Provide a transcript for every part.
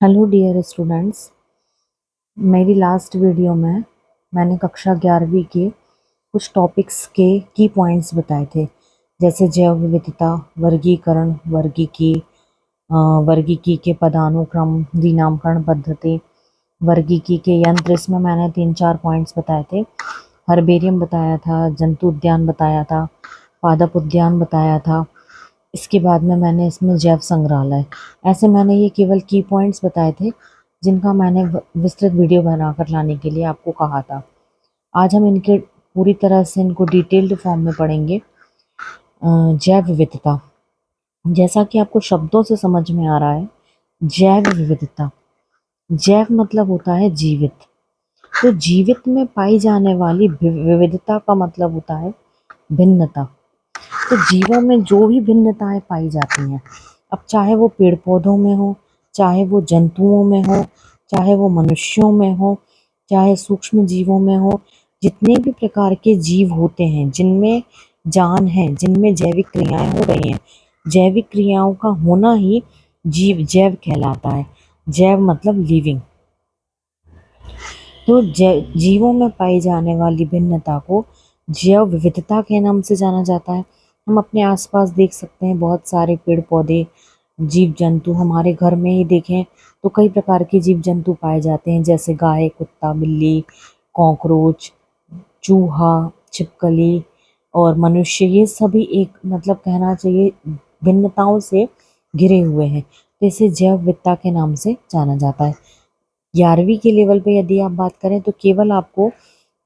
Hello dear students. मेरी last video में मैंने कक्षा 11वीं के कुछ टॉपिक्स के की पॉइंट्स बताए थे, जैसे जैव विविधता, वर्गीकरण, वर्गीकी के पदानुक्रम, दिनांकन पद्धति, वर्गीकी के यंत्र। इसमें मैंने 3-4 पॉइंट्स बताए थे। हर्बेरियम बताया था, जंतु उद्यान बताया था, पादप उद्यान बताया था। इसके बाद में मैंने इसमें जैव संग्रहालय, ऐसे मैंने ये केवल की पॉइंट्स बताए थे जिनका मैंने विस्तृत वीडियो बनाकर लाने के लिए आपको कहा था। आज हम इनके पूरी तरह से इनको डिटेल्ड फॉर्म में पढ़ेंगे। जैव विविधता, जैसा कि आपको शब्दों से समझ में आ रहा है, जैव विविधता, जैव मतलब होता है जीवित। तो जीवित में पाई जाने वाली विविधता का मतलब होता है भिन्नता। तो जीवों में जो भी भिन्नताएं पाई जाती हैं, अब चाहे वो पेड़ पौधों में हो, चाहे वो जंतुओं में हो, चाहे वो मनुष्यों में हो, चाहे सूक्ष्म जीवों में हो, जितने भी प्रकार के जीव होते हैं जिनमें जान है, जिनमें जैविक क्रियाएं हो रही हैं, जैविक क्रियाओं का होना ही जैव कहलाता है। जैव मतलब लिविंग। तो जीवों में पाई जाने वाली भिन्नता को जैव विविधता के नाम से जाना जाता है। हम अपने आसपास देख सकते हैं बहुत सारे पेड़ पौधे, जीव जंतु। हमारे घर में ही देखें तो कई प्रकार के जीव जंतु पाए जाते हैं, जैसे गाय, कुत्ता, बिल्ली, कॉकरोच, चूहा, छिपकली और मनुष्य। ये सभी एक मतलब कहना चाहिए भिन्नताओं से घिरे हुए हैं, तो इसे जैव विविधता के नाम से जाना जाता है। 11वीं के लेवल पे यदि आप बात करें तो केवल आपको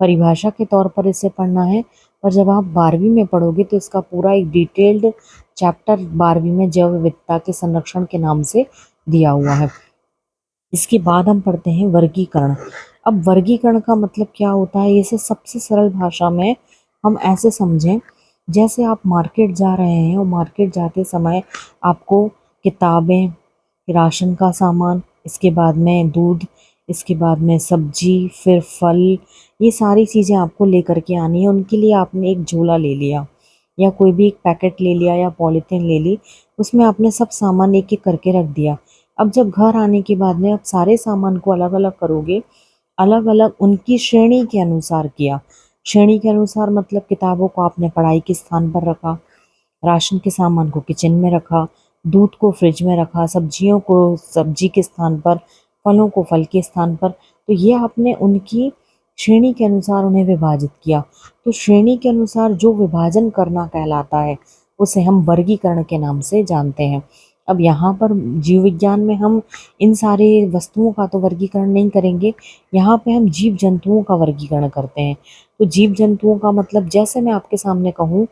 परिभाषा के तौर पर इसे पढ़ना है, और जब आप 12वीं में पढ़ोगे तो इसका पूरा एक डिटेल्ड चैप्टर 12वीं में जैव विविधता के संरक्षण के नाम से दिया हुआ है। इसके बाद हम पढ़ते हैं वर्गीकरण। अब वर्गीकरण का मतलब क्या होता है, इसे सबसे सरल भाषा में हम ऐसे समझें, जैसे आप मार्केट जा रहे हैं और मार्केट जाते समय आपको किताबें, राशन का सामान, इसके बाद में दूध, इसके बाद में सब्जी, फिर फल, ये सारी चीज़ें आपको लेकर के आनी है। उनके लिए आपने एक झोला ले लिया या कोई भी एक पैकेट ले लिया या पॉलीथीन ले ली, उसमें आपने सब सामान एक एक करके रख दिया। अब जब घर आने के बाद में आप सारे सामान को अलग अलग करोगे, अलग अलग उनकी श्रेणी के अनुसार किया। श्रेणी के अनुसार मतलब किताबों को आपने पढ़ाई के स्थान पर रखा, राशन के सामान को किचन में रखा, दूध को फ्रिज में रखा, सब्जियों को सब्जी के स्थान पर, फलों को फल के स्थान पर। तो ये आपने उनकी श्रेणी के अनुसार उन्हें विभाजित किया। तो श्रेणी के अनुसार जो विभाजन करना कहलाता है उसे हम वर्गीकरण के नाम से जानते हैं। अब यहाँ पर जीव विज्ञान में हम इन सारे वस्तुओं का तो वर्गीकरण नहीं करेंगे, यहाँ पे हम जीव जंतुओं का वर्गीकरण करते हैं। तो जीव जंतुओं का मतलब, जैसे मैं आपके सामने कहूँ,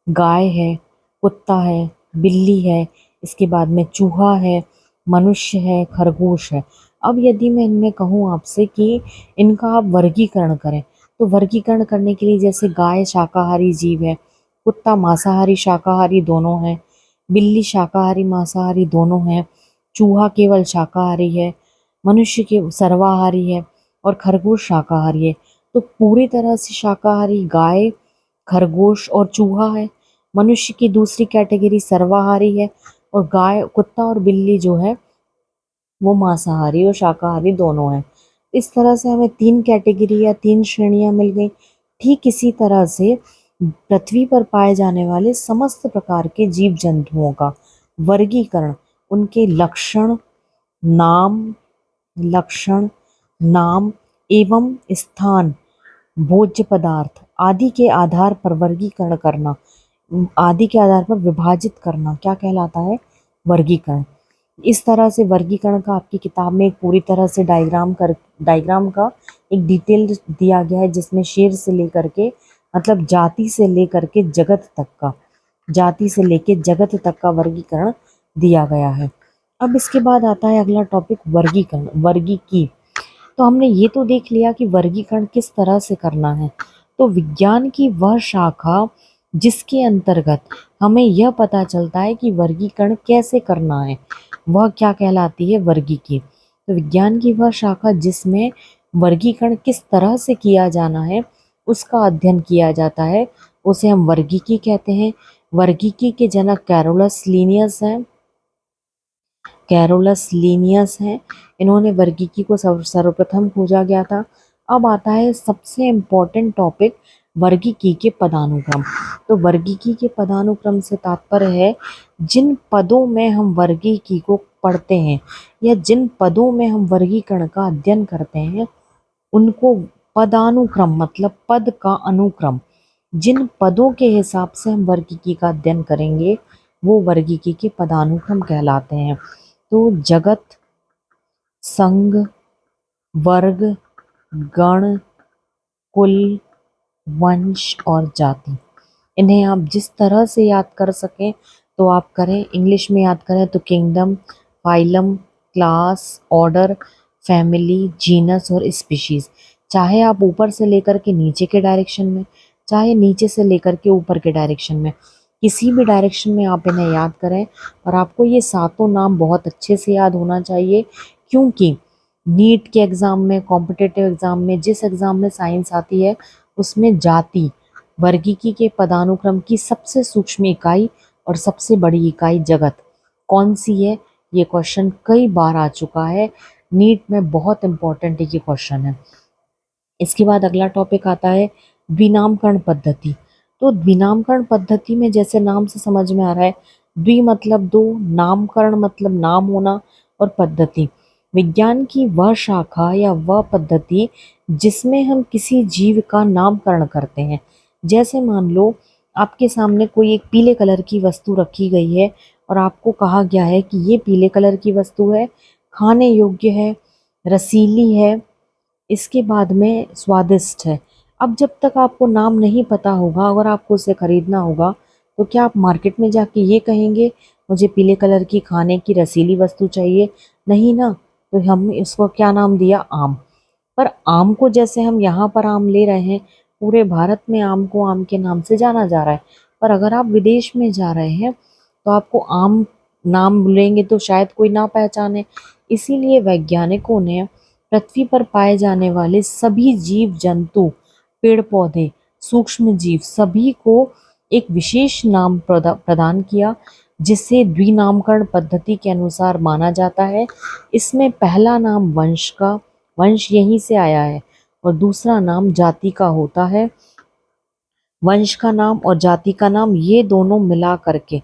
गाय है, कुत्ता है, बिल्ली है, इसके बाद में चूहा है, मनुष्य है, खरगोश है। अब यदि मैं इनमें कहूँ आपसे कि इनका आप वर्गीकरण करें, तो वर्गीकरण करने के लिए जैसे गाय शाकाहारी जीव है, कुत्ता मांसाहारी शाकाहारी दोनों है, बिल्ली शाकाहारी मांसाहारी दोनों है, चूहा केवल शाकाहारी है, मनुष्य के सर्वाहारी है और खरगोश शाकाहारी है। तो पूरी तरह से शाकाहारी गाय, खरगोश और चूहा है। मनुष्य की दूसरी कैटेगरी सर्वाहारी है, और गाय, कुत्ता और बिल्ली जो है वो मांसाहारी और शाकाहारी दोनों हैं। इस तरह से हमें 3 कैटेगरी या 3 श्रेणियां मिल गई। ठीक इसी तरह से पृथ्वी पर पाए जाने वाले समस्त प्रकार के जीव जंतुओं का वर्गीकरण उनके नाम लक्षण, नाम एवं स्थान, भोज्य पदार्थ आदि के आधार पर वर्गीकरण करना, आदि के आधार पर विभाजित करना क्या कहलाता है, वर्गीकरण। इस तरह से वर्गीकरण का आपकी किताब में एक पूरी तरह से डायग्राम का एक डिटेल दिया गया है, जिसमें शेर से लेकर के मतलब जाति से लेकर के जगत तक का, जाति से लेकर जगत तक का वर्गीकरण दिया गया है। अब इसके बाद आता है अगला टॉपिक, वर्गीकरण, वर्गीकी। तो हमने ये तो देख लिया कि वर्गीकरण किस तरह से करना है। तो विज्ञान की वह शाखा जिसके अंतर्गत हमें यह पता चलता है कि वर्गीकरण कैसे करना है, वह क्या कहलाती है, वर्गीकी। तो विज्ञान की वह शाखा जिसमें वर्गीकरण किस तरह से किया जाना है उसका अध्ययन किया जाता है, उसे हम वर्गीकी कहते हैं। वर्गीकी के जनक कैरोलस लीनियस हैं। कैरोलस लीनियस हैं, इन्होंने वर्गीकी को सर्वप्रथम खोजा गया था। अब आता है सबसे इम्पोर्टेंट टॉपिक, वर्गीकी के पदानुक्रम। तो वर्गीकी के पदानुक्रम से तात्पर्य है जिन पदों में हम वर्गीकी को पढ़ते हैं या जिन पदों में हम वर्गीकरण का अध्ययन करते हैं उनको पदानुक्रम मतलब पद का अनुक्रम, जिन पदों के हिसाब से हम वर्गीकी का अध्ययन करेंगे वो वर्गीकी के पदानुक्रम कहलाते हैं। तो जगत, संघ, वर्ग, गण, कुल, वंश और जाति, इन्हें आप जिस तरह से याद कर सकें तो आप करें। इंग्लिश में याद करें तो kingdom, phylum, class, order, family, genus और स्पीशीज। चाहे आप ऊपर से लेकर के नीचे के डायरेक्शन में, चाहे नीचे से लेकर के ऊपर के डायरेक्शन में, किसी भी डायरेक्शन में आप इन्हें याद करें। और आपको ये सातों नाम बहुत अच्छे से याद होना चाहिए, क्योंकि नीट के एग्ज़ाम में, कॉम्पिटिटिव एग्ज़ाम में, जिस एग्ज़ाम में साइंस आती है उसमें जाति, वर्गीकी के पदानुक्रम की सबसे सूक्ष्म इकाई और सबसे बड़ी इकाई जगत कौन सी है, ये क्वेश्चन कई बार आ चुका है। नीट में बहुत इंपॉर्टेंट ये क्वेश्चन है। इसके बाद अगला टॉपिक आता है द्विनामकरण पद्धति। तो द्विनामकरण पद्धति में जैसे नाम से समझ में आ रहा है, द्वि मतलब दो, नामकरण मतलब नाम होना और पद्धति विज्ञान की वह शाखा या वह पद्धति जिसमें हम किसी जीव का नामकरण करते हैं। जैसे मान लो आपके सामने कोई एक पीले कलर की वस्तु रखी गई है और आपको कहा गया है कि ये पीले कलर की वस्तु है, खाने योग्य है, रसीली है, इसके बाद में स्वादिष्ट है। अब जब तक आपको नाम नहीं पता होगा, अगर आपको उसे खरीदना होगा तो क्या आप मार्केट में जाके ये कहेंगे मुझे पीले कलर की खाने की रसीली वस्तु चाहिए? नहीं ना। तो हम इसको क्या नाम दिया? आम। पर आम को जैसे हम यहाँ पर आम ले रहे हैं, पूरे भारत में आम को आम के नाम से जाना जा रहा है। पर अगर आप विदेश में जा रहे हैं तो आपको आम नाम लेंगे तो शायद कोई ना पहचाने। इसीलिए वैज्ञानिकों ने पृथ्वी पर पाए जाने वाले सभी जीव जंतु, पेड़ पौधे, सूक्ष्म जीव सभी को एक विशेष नाम प्रदान किया, जिसे द्विनामकरण पद्धति के अनुसार माना जाता है। इसमें पहला नाम वंश का, वंश यहीं से आया है, और दूसरा नाम जाति का होता है। वंश का नाम और जाति का नाम ये दोनों मिला करके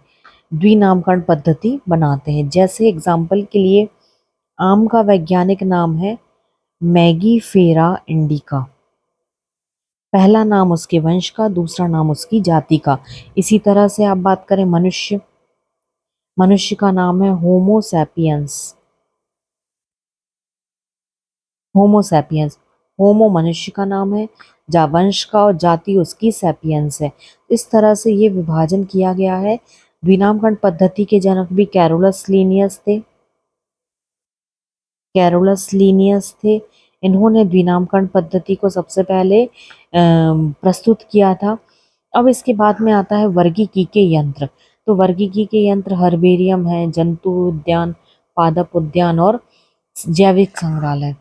द्विनामकरण पद्धति बनाते हैं। जैसे एग्जाम्पल के लिए आम का वैज्ञानिक नाम है मैगीफेरा इंडिका, पहला नाम उसके वंश का, दूसरा नाम उसकी जाति का। इसी तरह से आप बात करें मनुष्य, मनुष्य का नाम है होमोसैपियंस, होमोसैपियंस। होमो मनुष्य का नाम है, जा वंश का, और जाति उसकी सैपियंस है। इस तरह से ये विभाजन किया गया है। द्विनामकरण पद्धति के जनक भी कैरोलस लीनियस थे, कैरोलस लीनियस थे। इन्होंने द्विनामकरण पद्धति को सबसे पहले प्रस्तुत किया था। अब इसके बाद में आता है वर्गीकी के यंत्र। तो वर्गीकी के यंत्र हर्बेरियम है, जंतु उद्यान, पादप उद्यान और जैविक संग्रहालय।